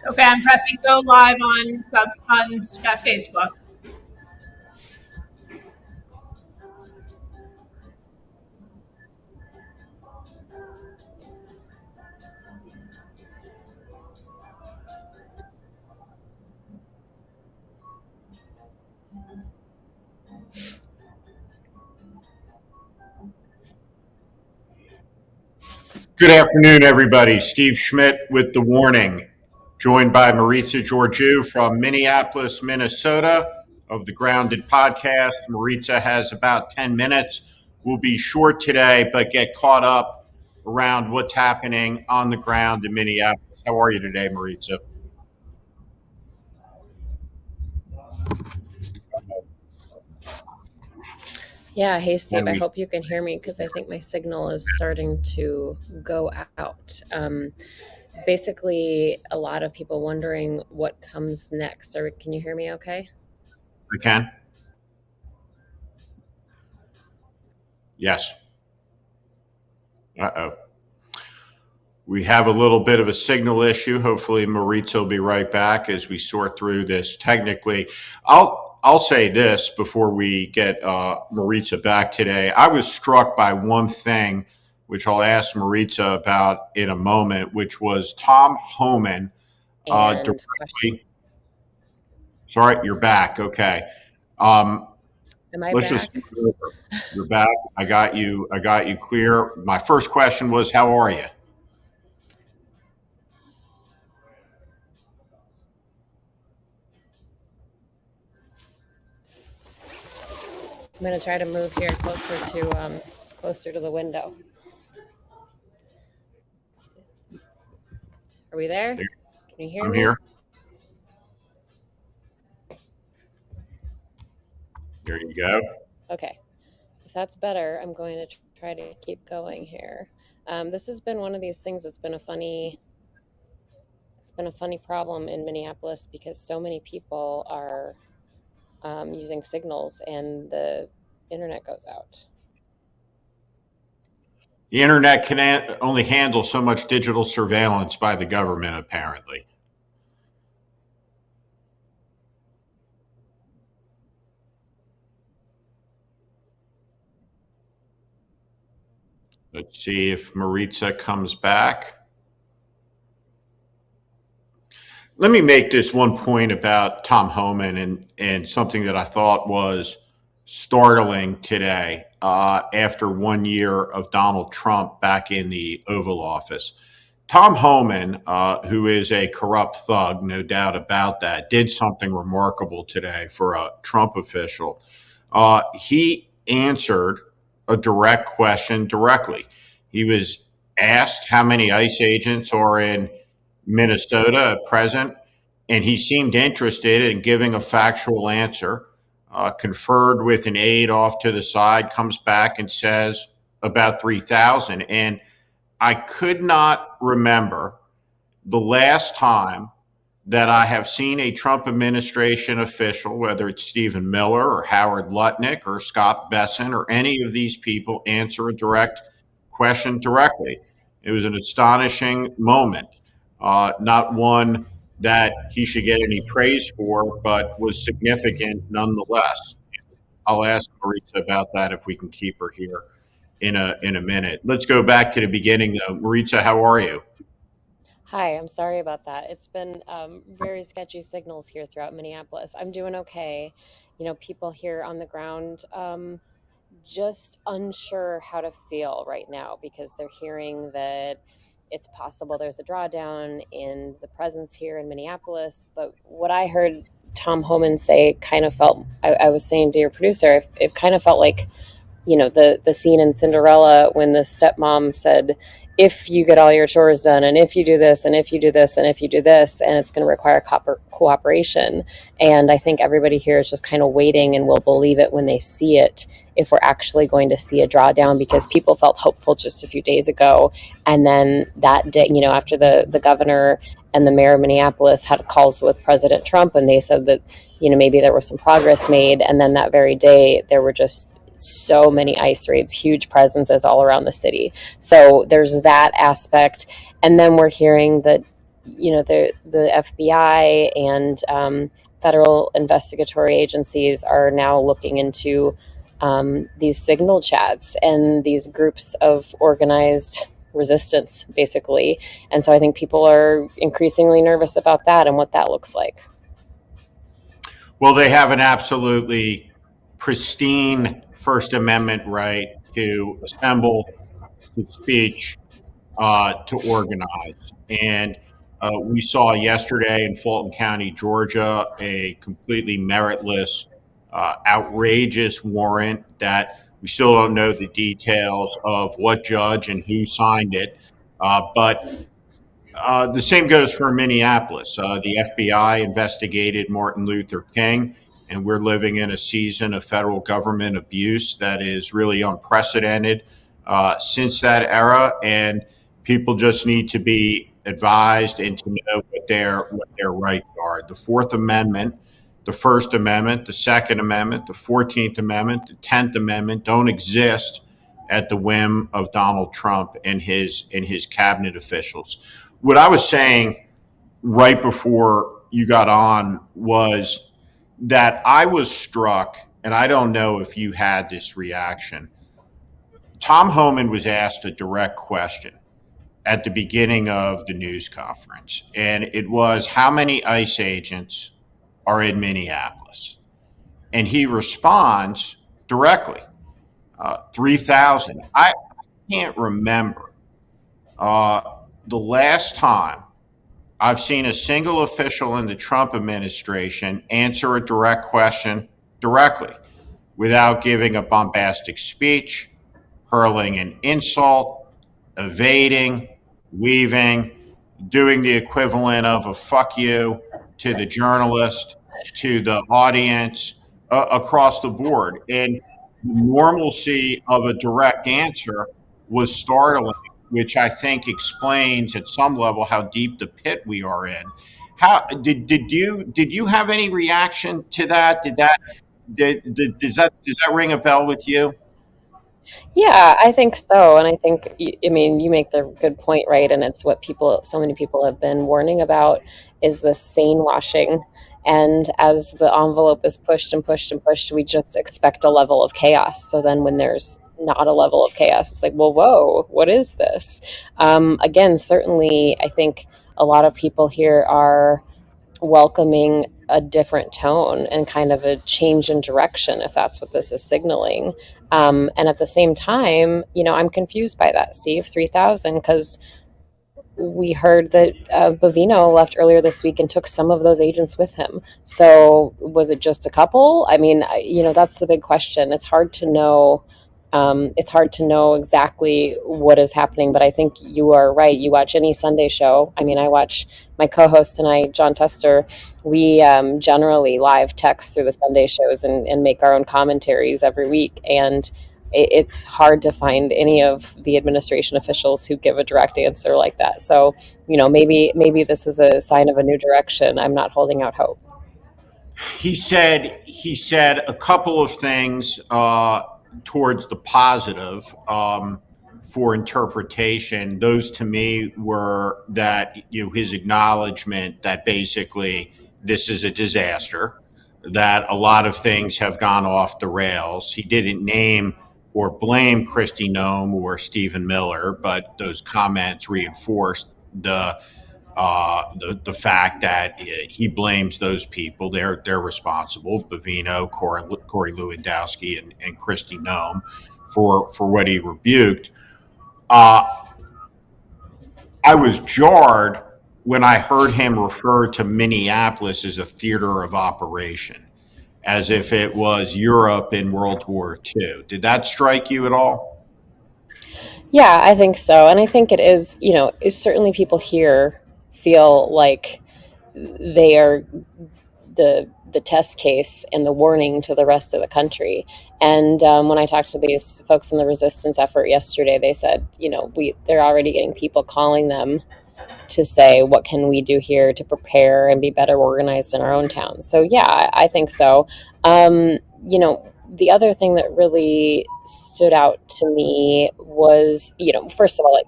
Okay, I'm pressing go live on Facebook. Good afternoon, everybody. Steve Schmidt with the warning, joined by Maritsa Georgiou from Minneapolis, Minnesota, of the Grounded podcast. Maritsa has about 10 minutes. We'll be short today, but get caught up around what's happening on the ground in Minneapolis. How are you today, Maritsa? Yeah, hey Steve, I hope you can hear me because I think my signal is starting to go out. Basically, a lot of people wondering what comes next. Can you hear me okay? I can. Yes. Uh-oh. We have a little bit of a signal issue. Hopefully Maritsa will be right back as we sort through this technically. I'll say this before we get Maritsa back today. I was struck by one thing, which I'll ask Maritsa about in a moment, which was Tom Homan directly. Sorry, you're back. Okay. Am I let's back? Just you're back. I got you clear. My first question was, how are you? I'm going to try to move here closer to the window. Are we there? Can you hear me? I'm here. There you go. Okay. If that's better, I'm going to try to keep going here. This has been one of these things that's been a funny problem in Minneapolis because so many people are using signals and the internet goes out. The internet can only handle so much digital surveillance by the government, apparently. Let's see if Maritsa comes back. Let me make this one point about Tom Homan and something that I thought was startling today after 1 year of Donald Trump back in the Oval Office. Tom Homan, who is a corrupt thug, no doubt about that, did something remarkable today for a Trump official. He answered a direct question directly. He was asked how many ICE agents are in Minnesota at present, and he seemed interested in giving a factual answer. Conferred with an aide off to the side, comes back and says about 3,000. And I could not remember the last time that I have seen a Trump administration official, whether it's Stephen Miller or Howard Lutnick or Scott Bessent or any of these people, answer a direct question directly. It was an astonishing moment, not one that he should get any praise for, but was significant nonetheless. I'll ask Maritsa about that if we can keep her here in a minute. Let's go back to the beginning, though. Maritsa, how are you? Hi, I'm sorry about that. It's been very sketchy signals here throughout Minneapolis. I'm doing okay. People here on the ground just unsure how to feel right now because they're hearing that it's possible there's a drawdown in the presence here in Minneapolis. But what I heard Tom Homan say kind of felt, I was saying to your producer, it kind of felt like, the scene in Cinderella when the stepmom said, if you get all your chores done, and if you do this, and if you do this, and if you do this, and it's going to require cooperation. And I think everybody here is just kind of waiting and will believe it when they see it, if we're actually going to see a drawdown, because people felt hopeful just a few days ago. And then that day, after the governor and the mayor of Minneapolis had calls with President Trump, and they said that, maybe there was some progress made. And then that very day, there were just so many ICE raids, huge presences all around the city. So there's that aspect. And then we're hearing that, the FBI and federal investigatory agencies are now looking into these signal chats and these groups of organized resistance, basically. And so I think people are increasingly nervous about that and what that looks like. Well, they have an absolutely pristine First Amendment right to assemble, to speech, to organize. And we saw yesterday in Fulton County, Georgia, a completely meritless, outrageous warrant that we still don't know the details of what judge and who signed it. But the same goes for Minneapolis. The FBI investigated Martin Luther King, and we're living in a season of federal government abuse that is really unprecedented since that era. And people just need to be advised and to know what their rights are. The Fourth Amendment, the First Amendment, the Second Amendment, the 14th Amendment, the 10th Amendment don't exist at the whim of Donald Trump and his cabinet officials. What I was saying right before you got on was that I was struck, and I don't know if you had this reaction. Tom Homan was asked a direct question at the beginning of the news conference, and it was, how many ICE agents are in Minneapolis? And he responds directly, 3,000. I can't remember the last time I've seen a single official in the Trump administration answer a direct question directly without giving a bombastic speech, hurling an insult, evading, weaving, doing the equivalent of a fuck you to the journalist, to the audience, across the board. And the normalcy of a direct answer was startling, which I think explains at some level how deep the pit we are in. How did you have any reaction to that? Does that ring a bell with you? Yeah, I think so. And I think, I mean, you make the good point, right? And it's what so many people have been warning about is the sane washing. And as the envelope is pushed and pushed and pushed, we just expect a level of chaos. So then when there's not a level of chaos, it's like, well, whoa, what is this? Again, certainly, I think a lot of people here are welcoming a different tone and kind of a change in direction, if that's what this is signaling. And at the same time, I'm confused by that, Steve, 3,000, because we heard that Bovino left earlier this week and took some of those agents with him. So was it just a couple? I mean, that's the big question. It's hard to know. It's hard to know exactly what is happening, but I think you are right. You watch any Sunday show. I mean, I watch my co-host tonight, John Tester. We generally live text through the Sunday shows and make our own commentaries every week. And it's hard to find any of the administration officials who give a direct answer like that. So, maybe this is a sign of a new direction. I'm not holding out hope. He said a couple of things towards the positive for interpretation. Those to me were that his acknowledgement that basically this is a disaster, that a lot of things have gone off the rails. He didn't name or blame Kristi Noem or Stephen Miller, but those comments reinforced the fact that he blames those people. They're responsible. Bovino, Corey Lewandowski, and Kristi Noem for what he rebuked. I was jarred when I heard him refer to Minneapolis as a theater of operation, as if it was Europe in World War II. Did that strike you at all? Yeah, I think so. And I think it is, certainly people here feel like they are the test case and the warning to the rest of the country. And when I talked to these folks in the resistance effort yesterday, they said, they're already getting people calling them to say, what can we do here to prepare and be better organized in our own town? So yeah, I think so. The other thing that really stood out to me was, first of all,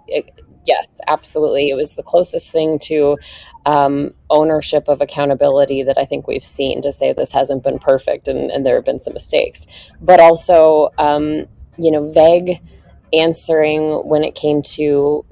yes, absolutely. It was the closest thing to ownership of accountability that I think we've seen, to say this hasn't been perfect, and there have been some mistakes, but also, vague answering when it came to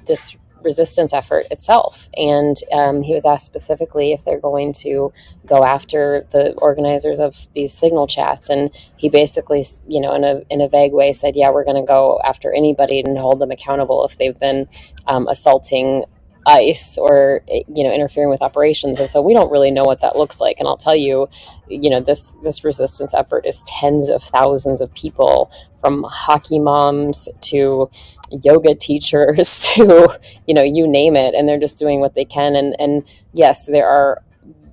this resistance effort itself. And he was asked specifically if they're going to go after the organizers of these signal chats, and he basically, in a vague way, said, "Yeah, we're going to go after anybody and hold them accountable if they've been assaulting ICE or interfering with operations." And so we don't really know what that looks like. And I'll tell you, this resistance effort is tens of thousands of people, from hockey moms to yoga teachers to you name it, and they're just doing what they can. And yes, there are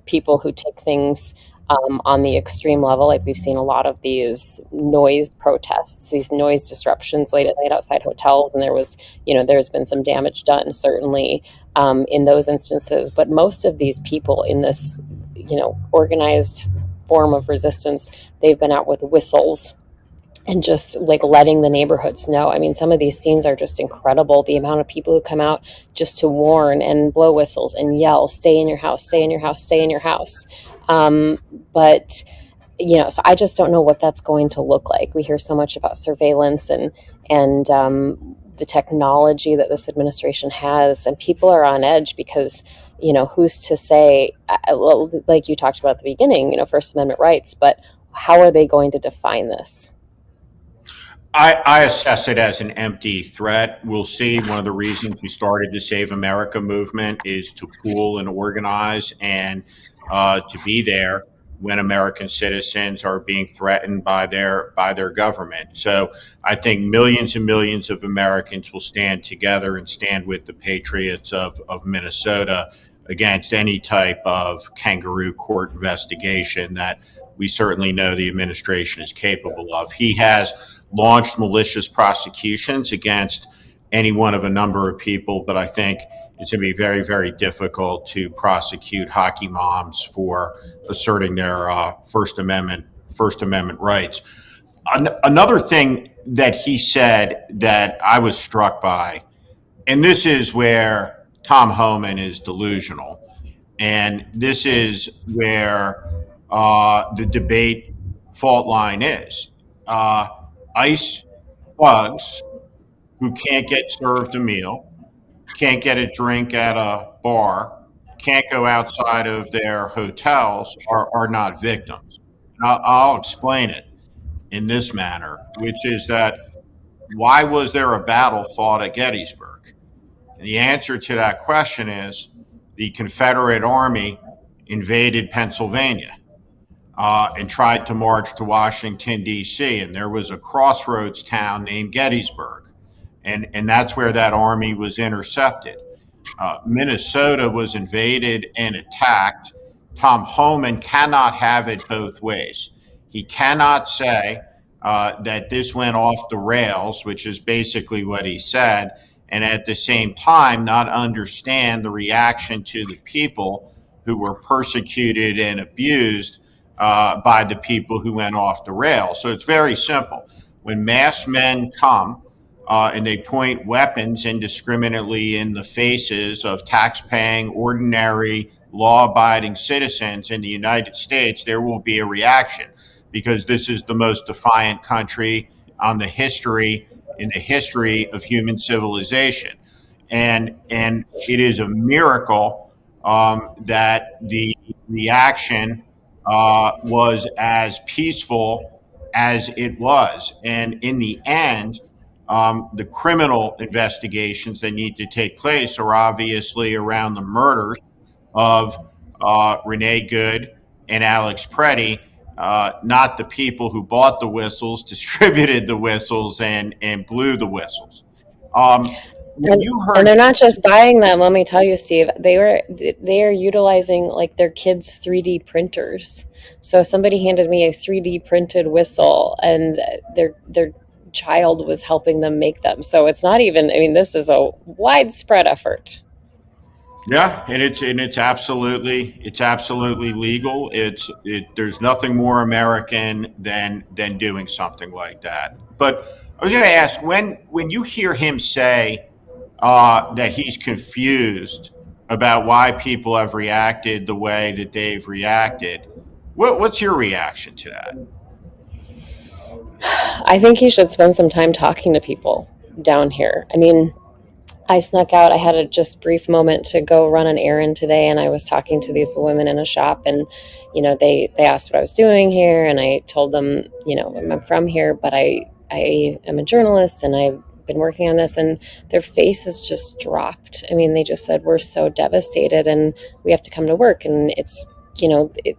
people who take things on the extreme level. Like, we've seen a lot of these noise protests, these noise disruptions late at night outside hotels, and there's been some damage done, certainly, in those instances. But most of these people in this organized form of resistance, they've been out with whistles and just like letting the neighborhoods know. I mean, some of these scenes are just incredible. The amount of people who come out just to warn and blow whistles and yell, "Stay in your house, stay in your house, stay in your house." But so I just don't know what that's going to look like. We hear so much about surveillance and the technology that this administration has, and people are on edge because who's to say, like you talked about at the beginning, First Amendment rights, but how are they going to define this? I assess it as an empty threat. We'll see. One of the reasons we started the Save America movement is to pool and organize and to be there when American citizens are being threatened by their government. So I think millions and millions of Americans will stand together and stand with the patriots of Minnesota against any type of kangaroo court investigation that we certainly know the administration is capable of. He has launched malicious prosecutions against any one of a number of people, but I think it's going to be very, very difficult to prosecute hockey moms for asserting their First Amendment rights. Another thing that he said that I was struck by, and this is where Tom Homan is delusional, and this is where the debate fault line is. ICE thugs who can't get served a meal, can't get a drink at a bar, can't go outside of their hotels are not victims. I'll explain it in this manner, which is that why was there a battle fought at Gettysburg? And the answer to that question is the Confederate Army invaded Pennsylvania and tried to march to Washington, D.C., and there was a crossroads town named Gettysburg. And that's where that army was intercepted. Minnesota was invaded and attacked. Tom Homan cannot have it both ways. He cannot say that this went off the rails, which is basically what he said, and at the same time not understand the reaction to the people who were persecuted and abused by the people who went off the rails. So it's very simple. When masked men come and they point weapons indiscriminately in the faces of tax-paying, ordinary, law-abiding citizens in the United States, there will be a reaction, because this is the most defiant country in the history of human civilization. And it is a miracle that the reaction was as peaceful as it was. And in the end, the criminal investigations that need to take place are obviously around the murders of Renee Good and Alex Preddy, not the people who bought the whistles, distributed the whistles, and blew the whistles. And they're not just buying them. Let me tell you, Steve, they are utilizing like their kids' 3D printers. So somebody handed me a 3D printed whistle, and their child was helping them make them. So it's not even, I mean, this is a widespread effort. Yeah, and it's absolutely legal. There's nothing more American than doing something like that. But I was going to ask, when you hear him say that he's confused about why people have reacted the way that they've reacted, what's your reaction to that? I think he should spend some time talking to people down here. I mean, I snuck out. I had a just brief moment to go run an errand today, and I was talking to these women in a shop, and they asked what I was doing here, and I told them, I'm from here, but I am a journalist, and I've been working on this, and their faces just dropped. I mean, they just said, we're so devastated, and we have to come to work, and it's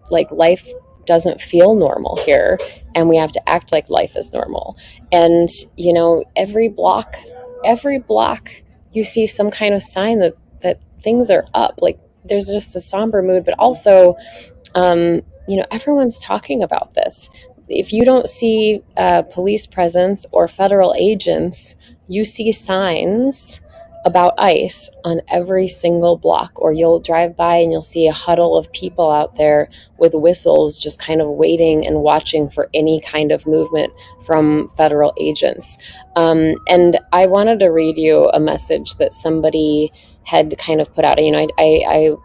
like life doesn't feel normal here, and we have to act like life is normal. And every block you see some kind of sign that things are up. Like there's just a somber mood, but also, everyone's talking about this. If you don't see police presence or federal agents, you see signs about ICE on every single block, or you'll drive by and you'll see a huddle of people out there with whistles, just kind of waiting and watching for any kind of movement from federal agents. And I wanted to read you a message that somebody had kind of put out. I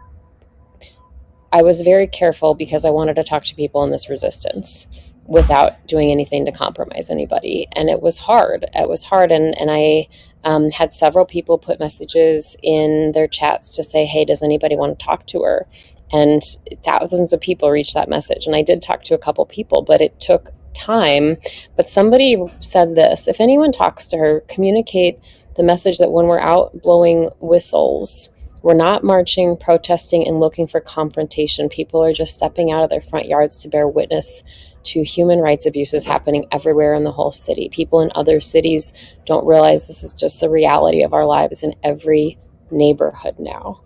was very careful because I wanted to talk to people in this resistance without doing anything to compromise anybody. And it was hard. It was hard. And I had several people put messages in their chats to say, hey, does anybody want to talk to her? And thousands of people reached that message. And I did talk to a couple people, but it took time. But somebody said this: if anyone talks to her, communicate the message that when we're out blowing whistles, we're not marching, protesting, and looking for confrontation. People are just stepping out of their front yards to bear witness to human rights abuses happening everywhere in the whole city. People in other cities don't realize this is just the reality of our lives in every neighborhood now.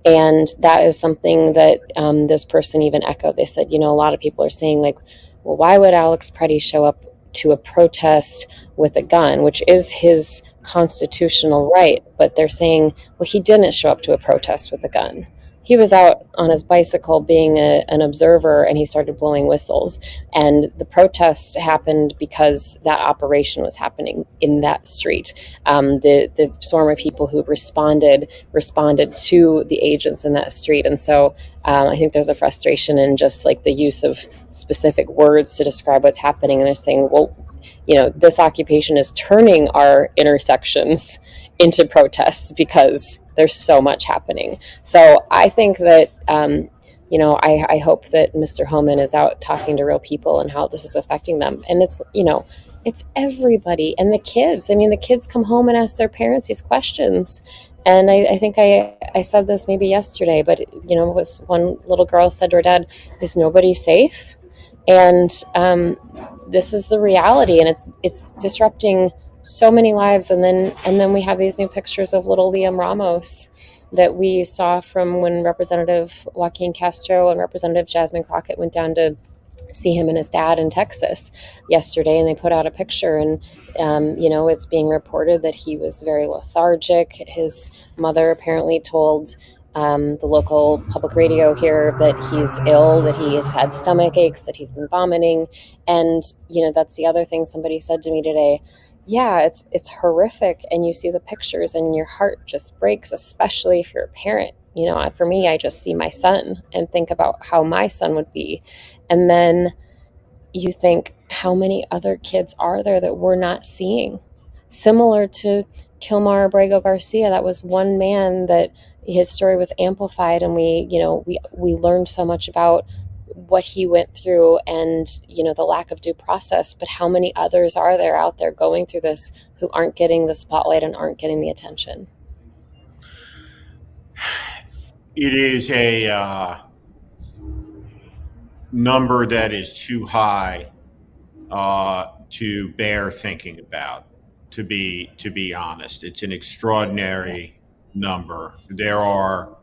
And that is something that this person even echoed. They said, a lot of people are saying, like, well, why would Alex Preddy show up to a protest with a gun, which is his constitutional right? But they're saying, well, he didn't show up to a protest with a gun. He was out on his bicycle being an observer, and he started blowing whistles. And the protest happened because that operation was happening in that street. The swarm of people who responded to the agents in that street. And so I think there's a frustration in just like the use of specific words to describe what's happening. And they're saying, well, this occupation is turning our intersections into protests because there's so much happening. So I think that, I hope that Mr. Homan is out talking to real people and how this is affecting them. And it's everybody and the kids. I mean, the kids come home and ask their parents these questions. And I think I said this maybe yesterday, but, was one little girl said to her dad, is nobody safe? And this is the reality, and it's disrupting so many lives. And then we have these new pictures of little Liam Ramos that we saw from when Representative Joaquin Castro and Representative Jasmine Crockett went down to see him and his dad in Texas yesterday, and they put out a picture, and it's being reported that he was very lethargic. His mother apparently told the local public radio here that he's ill, that he has had stomach aches, that he's been vomiting. And that's the other thing somebody said to me today. Yeah, it's horrific, and you see the pictures and your heart just breaks, especially if you're a parent. For me, I just see my son and think about how my son would be. And then you think, how many other kids are there that we're not seeing? Similar to Kilmar Abrego Garcia, that was one man that his story was amplified, and we learned so much about what he went through and the lack of due process. But how many others are there out there going through this who aren't getting the spotlight and aren't getting the attention? It is a number that is too high to bear thinking about. To be honest, it's an extraordinary number. There are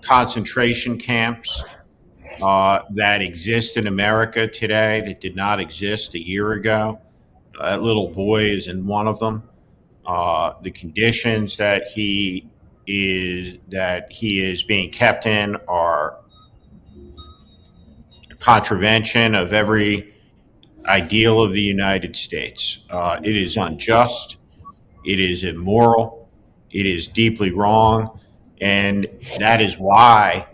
concentration camps that exist in America today that did not exist a year ago. That little boy is in one of them. The conditions that he he is being kept in are contravention of every ideal of the United States. It is unjust. It is immoral. It is deeply wrong. And that is why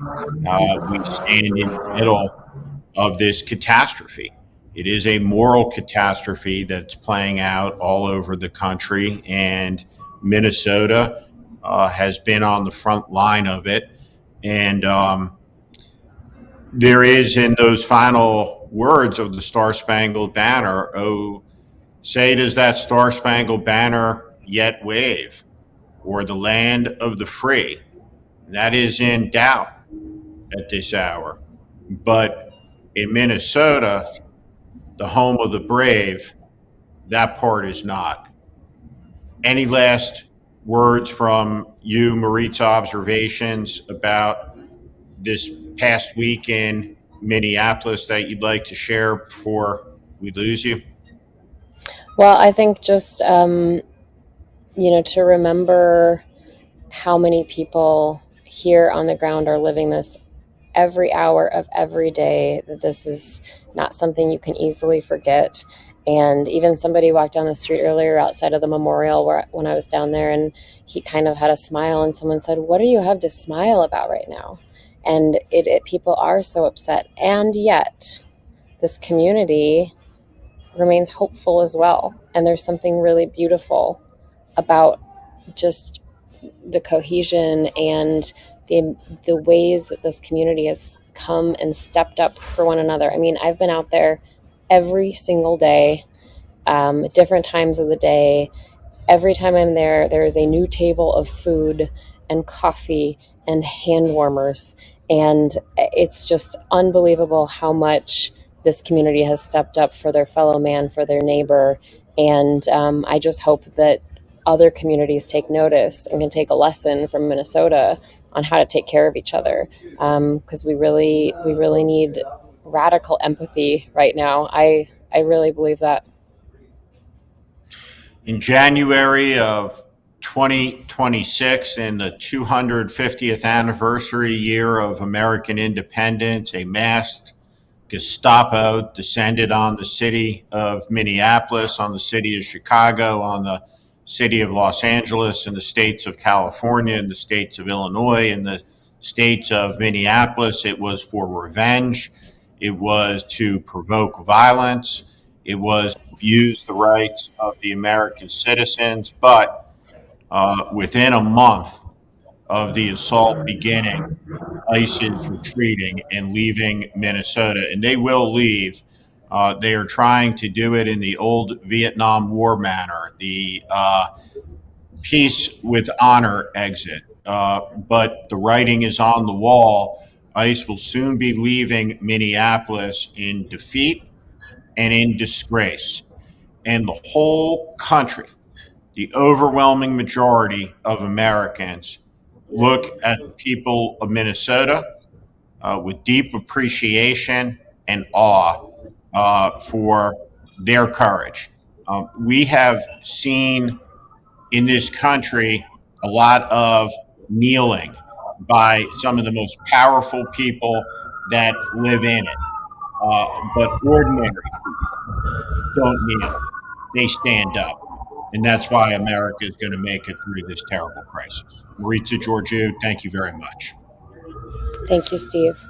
we stand in the middle of this catastrophe. It is a moral catastrophe that's playing out all over the country, and Minnesota has been on the front line of it. And there is, in those final words of the Star Spangled Banner, oh, say does that Star Spangled Banner yet wave, or the land of the free? That is in doubt at this hour. But in Minnesota, the home of the brave, that part is not. Any last words from you, Maritsa, observations about this past week in Minneapolis that you'd like to share before we lose you? Well, I think just, to remember how many people here on the ground are living this every hour of every day, that this is not something you can easily forget. And even somebody walked down the street earlier outside of the memorial when I was down there, and he kind of had a smile, and someone said, "What do you have to smile about right now?" And people are so upset. And yet this community remains hopeful as well. And there's something really beautiful about just the cohesion and the ways that this community has come and stepped up for one another. I mean, I've been out there every single day, different times of the day. Every time I'm there, there is a new table of food and coffee and hand warmers. And it's just unbelievable how much this community has stepped up for their fellow man, for their neighbor. And I just hope that other communities take notice and can take a lesson from Minnesota on how to take care of each other, because we really need radical empathy right now. I really believe that. In January of 2026, in the 250th anniversary year of American independence, a masked Gestapo descended on the city of Minneapolis, on the city of Chicago, on the city of Los Angeles, and the states of California, and the states of Illinois, and the states of Minneapolis. It was for revenge. It was to provoke violence. It was to abuse the rights of the American citizens. But within a month of the assault beginning, ICE is retreating and leaving Minnesota, and they will leave. They are trying to do it in the old Vietnam War manner, the peace with honor exit. But the writing is on the wall. ICE will soon be leaving Minneapolis in defeat and in disgrace. And the whole country, the overwhelming majority of Americans, look at the people of Minnesota with deep appreciation and awe for their courage. We have seen in this country a lot of kneeling by some of the most powerful people that live in it. But ordinary people don't kneel, they stand up. And that's why America is going to make it through this terrible crisis. Maritsa Georgiou, thank you very much. Thank you, Steve.